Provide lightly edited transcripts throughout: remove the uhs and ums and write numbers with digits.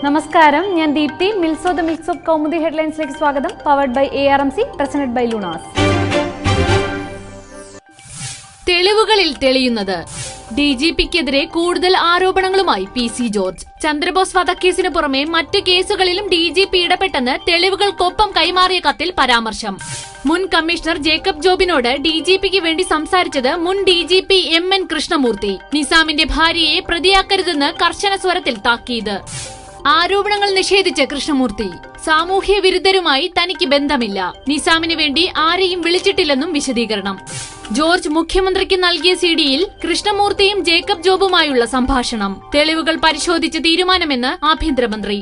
നമസ്കാരം, ഞാൻ ദീപ്തി. മിൽസോ ദ മിൽക്സ് ഓഫ് കൗമുദി ഹെഡ്ലൈൻസിലേക്ക് സ്വാഗതം. Powered by ARMC, presented by Luna's. തെളിവുകളിൽ തെളിയുന്നത് DGPക്കെതിരെ കൂടുതൽ ആരോപണങ്ങളുമായി PC ജോർജ്. ചന്ദ്രബോസ് വധക്കേസിനു പുറമെ മറ്റ് കേസുകളിലും DGP ഇടപെട്ടെന്ന് തെളിവുകൾക്കൊപ്പം കൈമാറിയ കത്തിൽ പരാമർശം. മുൻ കമ്മീഷണർ ജേക്കബ് ജോബിനോട് DGPക്ക് വേണ്ടി സംസാരിച്ചത് മുൻ DGP MN കൃഷ്ണമൂർത്തി. നിസാമിന്റെ ഭാര്യയെ പ്രതിയാക്കരുതെന്ന് കർശന സ്വരത്തിൽ താക്കീത്. ആരോപണങ്ങൾ നിഷേധിച്ച കൃഷ്ണമൂർത്തി, സാമൂഹ്യ വിരുദ്ധരുമായി തനിക്ക് ബന്ധമില്ല, നിസാമിന് വേണ്ടി ആരെയും വിളിച്ചിട്ടില്ലെന്നും വിശദീകരണം. ജോർജ് മുഖ്യമന്ത്രിക്ക് നൽകിയ CD-യിൽ കൃഷ്ണമൂർത്തിയും ജേക്കബ് ജോബുമായുള്ള സംഭാഷണം. തെളിവുകൾ പരിശോധിച്ച് തീരുമാനമെന്ന് ആഭ്യന്തരമന്ത്രി.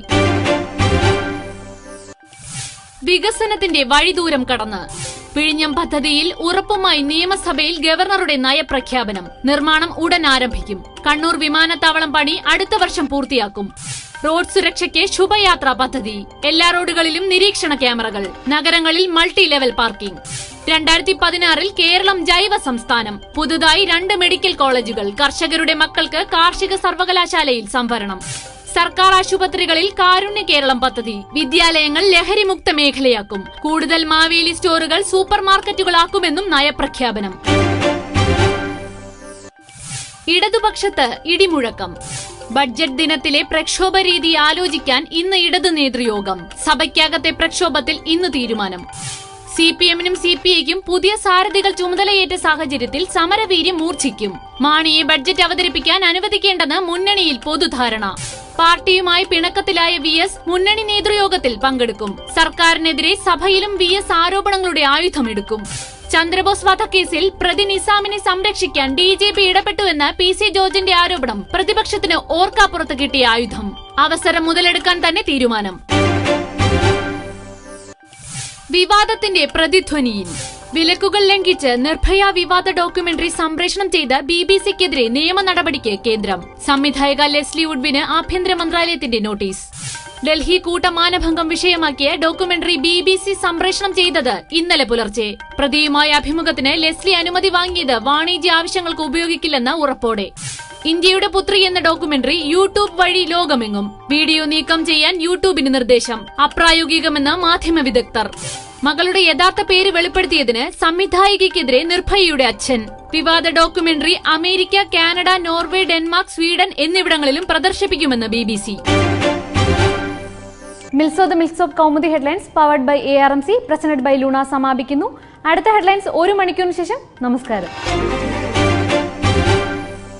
വികസനത്തിന്റെ വഴിദൂരം കടന്ന് വിഴിഞ്ഞം പദ്ധതിയിൽ ഉറപ്പുമായി നിയമസഭയിൽ ഗവർണറുടെ നയപ്രഖ്യാപനം. നിർമ്മാണം ഉടൻ ആരംഭിക്കും. കണ്ണൂർ വിമാനത്താവളം പണി അടുത്ത വർഷം പൂർത്തിയാക്കും. റോഡ് സുരക്ഷയ്ക്ക് ശുഭയാത്രാ പദ്ധതി. എല്ലാ റോഡുകളിലും നിരീക്ഷണ ക്യാമറകൾ. നഗരങ്ങളിൽ മൾട്ടി ലെവൽ പാർക്കിംഗ്. 2016 കേരളം ജൈവ സംസ്ഥാനം. പുതുതായി 2 മെഡിക്കൽ കോളേജുകൾ. കർഷകരുടെ മക്കൾക്ക് കാർഷിക സർവകലാശാലയിൽ സംവരണം. സർക്കാർ ആശുപത്രികളിൽ കാരുണ്യ കേരളം പദ്ധതി. വിദ്യാലയങ്ങൾ ലഹരിമുക്ത മേഖലയാക്കും. കൂടുതൽ മാവേലി സ്റ്റോറുകൾ സൂപ്പർ മാർക്കറ്റുകളാക്കുമെന്നും നയപ്രഖ്യാപനം. ഇടതുപക്ഷത്ത് ഇടിമുഴക്കം. ബഡ്ജറ്റ് ദിനത്തിലെ പ്രക്ഷോഭ രീതി ആലോചിക്കാൻ ഇന്ന് ഇടതു നേതൃയോഗം. സഭയ്ക്കകത്തെ പ്രക്ഷോഭത്തിൽ ഇന്ന് തീരുമാനം. CPM-നും CPI-ക്കും പുതിയ സാരഥികൾ ചുമതലയേറ്റ സാഹചര്യത്തിൽ സമരവീര്യം മൂർച്ഛിക്കും. മാണിയെ ബഡ്ജറ്റ് അവതരിപ്പിക്കാൻ അനുവദിക്കേണ്ടെന്ന് മുന്നണിയിൽ പൊതുധാരണ. പാർട്ടിയുമായി പിണക്കത്തിലായ VS മുന്നണി നേതൃയോഗത്തിൽ പങ്കെടുക്കും. സർക്കാരിനെതിരെ സഭയിലും VS ആരോപണങ്ങളുടെ ആയുധമെടുക്കും. ചന്ദ്രബോസ് വധക്കേസിൽ പ്രതി നിസാമിനെ സംരക്ഷിക്കാൻ DGP ഇടപെട്ടുവെന്ന് PC ജോർജിന്റെ ആരോപണം പ്രതിപക്ഷത്തിന് ഓർക്കാപ്പുറത്ത് കിട്ടിയ ആയുധം. അവസരം മുതലെടുക്കാൻ തന്നെ തീരുമാനം. വിവാദത്തിന്റെ പ്രതിധ്വനിയിൽ വിലക്കുകൾ ലംഘിച്ച് നിർഭയ വിവാദ ഡോക്യുമെന്ററി സംപ്രേഷണം ചെയ്ത BBC-ക്കെതിരെ നിയമ നടപടിക്ക് കേന്ദ്രം. സംവിധായക ലെസ്ലി വുഡ്വിന് ആഭ്യന്തര മന്ത്രാലയത്തിന്റെ നോട്ടീസ്. ഡൽഹി കൂട്ടമാനഭംഗം വിഷയമാക്കിയ ഡോക്യുമെന്ററി BBC സംപ്രേഷണം ചെയ്തത് ഇന്നലെ പുലർച്ചെ. പ്രതിയുമായ അഭിമുഖത്തിന് ലെസ്ലി അനുമതി വാങ്ങിയത് വാണിജ്യ ആവശ്യങ്ങൾക്ക് ഉപയോഗിക്കില്ലെന്ന ഉറപ്പോടെ. ഇന്ത്യയുടെ പുത്രി എന്ന ഡോക്യുമെന്ററി യൂട്യൂബ് വഴി ലോകമെങ്ങും. വീഡിയോ നീക്കം ചെയ്യാൻ യൂട്യൂബിന് നിർദ്ദേശം. അപ്രായോഗികമെന്ന് മാധ്യമ വിദഗ്ധർ. മകളുടെ യഥാർത്ഥ പേര് വെളിപ്പെടുത്തിയതിന് സംവിധായികയ്ക്കെതിരെ നിർഭയയുടെ അച്ഛൻ. വിവാദ documentary America, Canada, Norway, Denmark, Sweden എന്നിവിടങ്ങളിലും പ്രദർശിപ്പിക്കുമെന്ന് BBC. മിൽസോ ദ മിൽക്സ് of Kaumudi headlines powered by ARMC, presented by Luna സമാപിക്കുന്നു. അടുത്ത ഹെഡ്ലൈൻസ് 1 മണിക്കൂറിന് ശേഷം. നമസ്കാരം.